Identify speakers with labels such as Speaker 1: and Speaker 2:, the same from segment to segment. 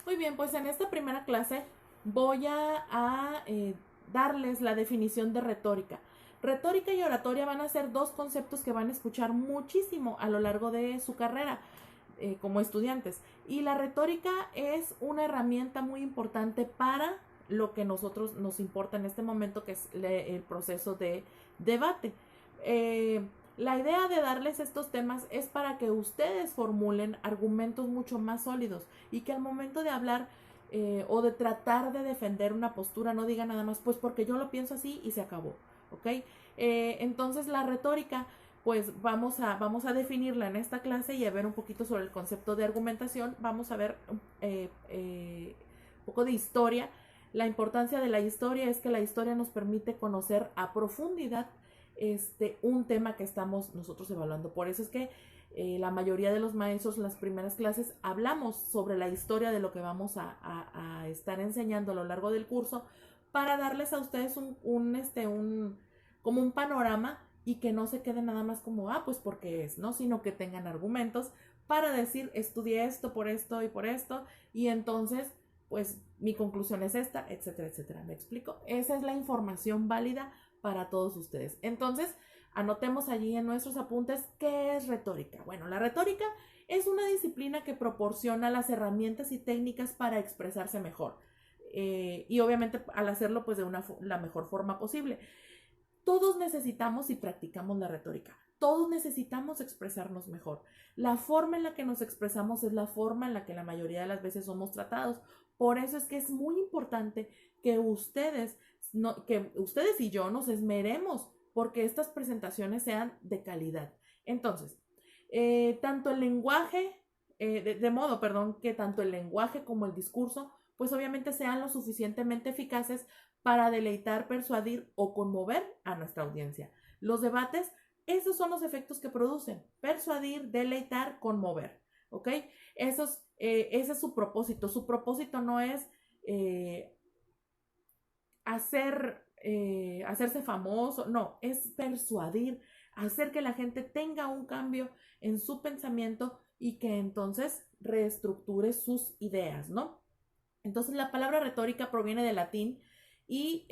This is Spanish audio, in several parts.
Speaker 1: Muy bien, pues en esta primera clase voy a darles la definición de retórica. Retórica y oratoria van a ser dos conceptos que van a escuchar muchísimo a lo largo de su carrera como estudiantes. Y la retórica es una herramienta muy importante para lo que nosotros nos importa en este momento, que es el proceso de debate. La idea de darles estos temas es para que ustedes formulen argumentos mucho más sólidos y que al momento de hablar o de tratar de defender una postura no diga nada más, pues porque yo lo pienso así y se acabó, ¿ok? Entonces la retórica, pues vamos a definirla en esta clase y a ver un poquito sobre el concepto de argumentación. Vamos a ver un poco de historia. La importancia de la historia es que la historia nos permite conocer a profundidad un tema que estamos nosotros evaluando. Por eso es que la mayoría de los maestros en las primeras clases hablamos sobre la historia de lo que vamos a estar enseñando a lo largo del curso para darles a ustedes como un panorama y que no se quede nada más como, pues porque es, ¿no? Sino que tengan argumentos para decir, estudié esto por esto y por esto, y entonces, pues mi conclusión es esta, etcétera, etcétera. ¿Me explico? Esa es la información válida para todos ustedes. Entonces, anotemos allí en nuestros apuntes qué es retórica. Bueno, la retórica es una disciplina que proporciona las herramientas y técnicas para expresarse mejor. Y obviamente al hacerlo pues de la mejor forma posible. Todos necesitamos y practicamos la retórica. Todos necesitamos expresarnos mejor. La forma en la que nos expresamos es la forma en la que la mayoría de las veces somos tratados. Por eso es que es muy importante que ustedes, que ustedes y yo nos esmeremos porque estas presentaciones sean de calidad. Entonces, tanto el lenguaje, de modo, perdón, que tanto el lenguaje como el discurso, pues obviamente sean lo suficientemente eficaces para deleitar, persuadir o conmover a nuestra audiencia. Los debates, esos son los efectos que producen: persuadir, deleitar, conmover. ¿Ok? Ese es su propósito. Su propósito no es hacerse famoso, no, es persuadir, hacer que la gente tenga un cambio en su pensamiento y que entonces reestructure sus ideas, ¿no? Entonces la palabra retórica proviene del latín y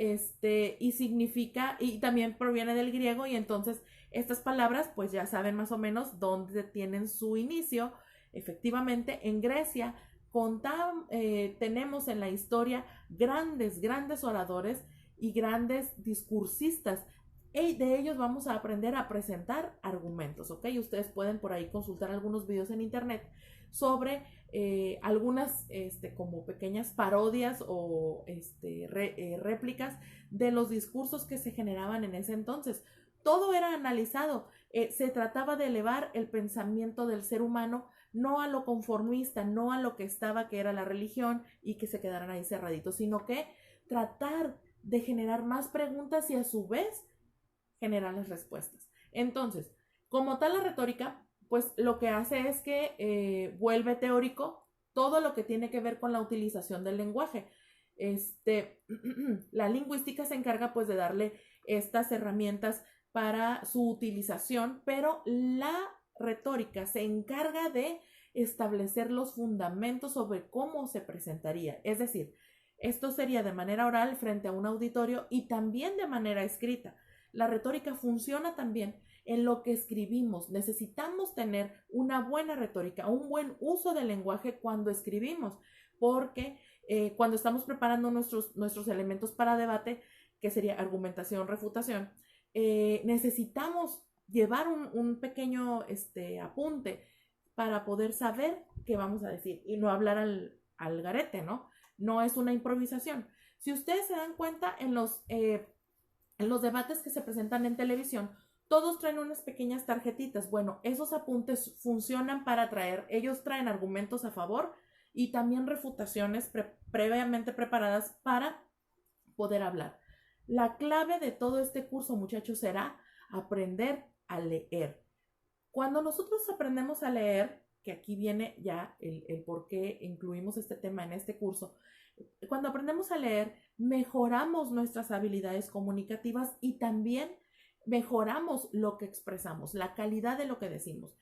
Speaker 1: significa, y también proviene del griego, y entonces estas palabras pues ya saben más o menos dónde tienen su inicio. Efectivamente, en Grecia tenemos en la historia grandes oradores y grandes discursistas. Y de ellos vamos a aprender a presentar argumentos, ¿ok? Ustedes pueden por ahí consultar algunos videos en internet sobre algunas como pequeñas parodias o réplicas de los discursos que se generaban en ese entonces. Todo era analizado. Se trataba de elevar el pensamiento del ser humano, no a lo conformista, no a lo que estaba, que era la religión, y que se quedaran ahí cerraditos, sino que tratar de generar más preguntas y a su vez generar las respuestas. Entonces, como tal la retórica, pues lo que hace es que vuelve teórico todo lo que tiene que ver con la utilización del lenguaje. La lingüística se encarga pues de darle estas herramientas para su utilización, pero la retórica se encarga de establecer los fundamentos sobre cómo se presentaría. Es decir, esto sería de manera oral frente a un auditorio y también de manera escrita. La retórica funciona también en lo que escribimos. Necesitamos tener una buena retórica, un buen uso del lenguaje cuando escribimos, porque cuando estamos preparando nuestros elementos para debate, que sería argumentación, refutación, necesitamos llevar un pequeño apunte para poder saber qué vamos a decir y no hablar al garete, ¿no? No es una improvisación. Si ustedes se dan cuenta en los debates que se presentan en televisión, todos traen unas pequeñas tarjetitas. Bueno, esos apuntes funcionan para ellos traen argumentos a favor y también refutaciones previamente preparadas para poder hablar. La clave de todo este curso, muchachos, será aprender a leer. Cuando nosotros aprendemos a leer, que aquí viene ya el por qué incluimos este tema en este curso, cuando aprendemos a leer, mejoramos nuestras habilidades comunicativas y también mejoramos lo que expresamos, la calidad de lo que decimos.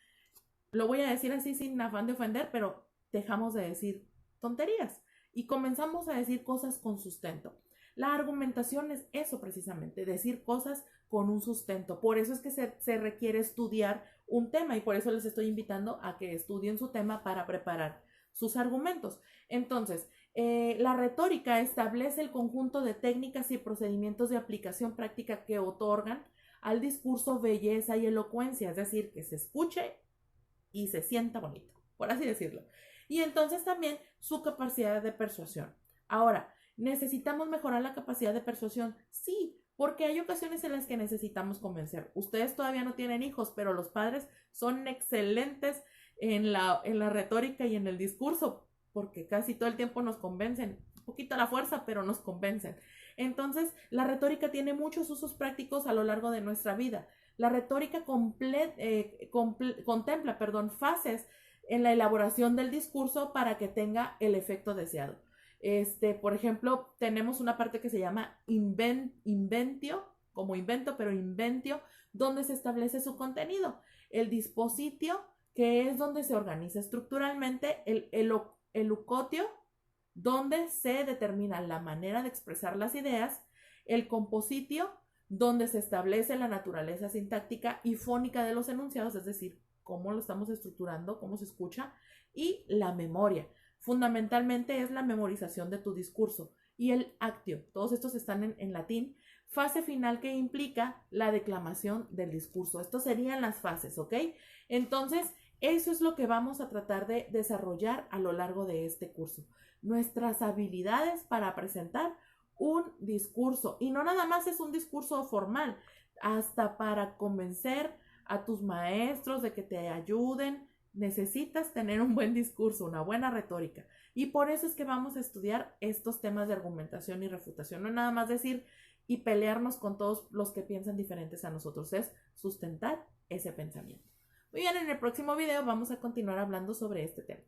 Speaker 1: Lo voy a decir así sin afán de ofender, pero dejamos de decir tonterías y comenzamos a decir cosas con sustento. La argumentación es eso precisamente, decir cosas con un sustento. Por eso es que se requiere estudiar un tema y por eso les estoy invitando a que estudien su tema para preparar sus argumentos. Entonces, la retórica establece el conjunto de técnicas y procedimientos de aplicación práctica que otorgan al discurso belleza y elocuencia, es decir, que se escuche y se sienta bonito, por así decirlo. Y entonces también su capacidad de persuasión. Ahora, ¿necesitamos mejorar la capacidad de persuasión? Sí, porque hay ocasiones en las que necesitamos convencer. Ustedes todavía no tienen hijos, pero los padres son excelentes en la retórica y en el discurso, porque casi todo el tiempo nos convencen, un poquito a la fuerza, pero nos convencen. Entonces, la retórica tiene muchos usos prácticos a lo largo de nuestra vida. La retórica contempla, fases en la elaboración del discurso para que tenga el efecto deseado. Por ejemplo, tenemos una parte que se llama inventio, como invento, pero inventio, donde se establece su contenido. El dispositio, que es donde se organiza estructuralmente, el elucotio, donde se determina la manera de expresar las ideas, el compositio, donde se establece la naturaleza sintáctica y fónica de los enunciados, es decir, cómo lo estamos estructurando, cómo se escucha, y la memoria. Fundamentalmente es la memorización de tu discurso. Y el actio, todos estos están en latín, fase final que implica la declamación del discurso. Estas serían las fases, ¿ok? Entonces, eso es lo que vamos a tratar de desarrollar a lo largo de este curso. Nuestras habilidades para presentar un discurso. Y no nada más es un discurso formal, hasta para convencer a tus maestros de que te ayuden. Necesitas tener un buen discurso, una buena retórica. Y por eso es que vamos a estudiar estos temas de argumentación y refutación. No nada más decir y pelearnos con todos los que piensan diferentes a nosotros. Es sustentar ese pensamiento. Muy bien, en el próximo video vamos a continuar hablando sobre este tema.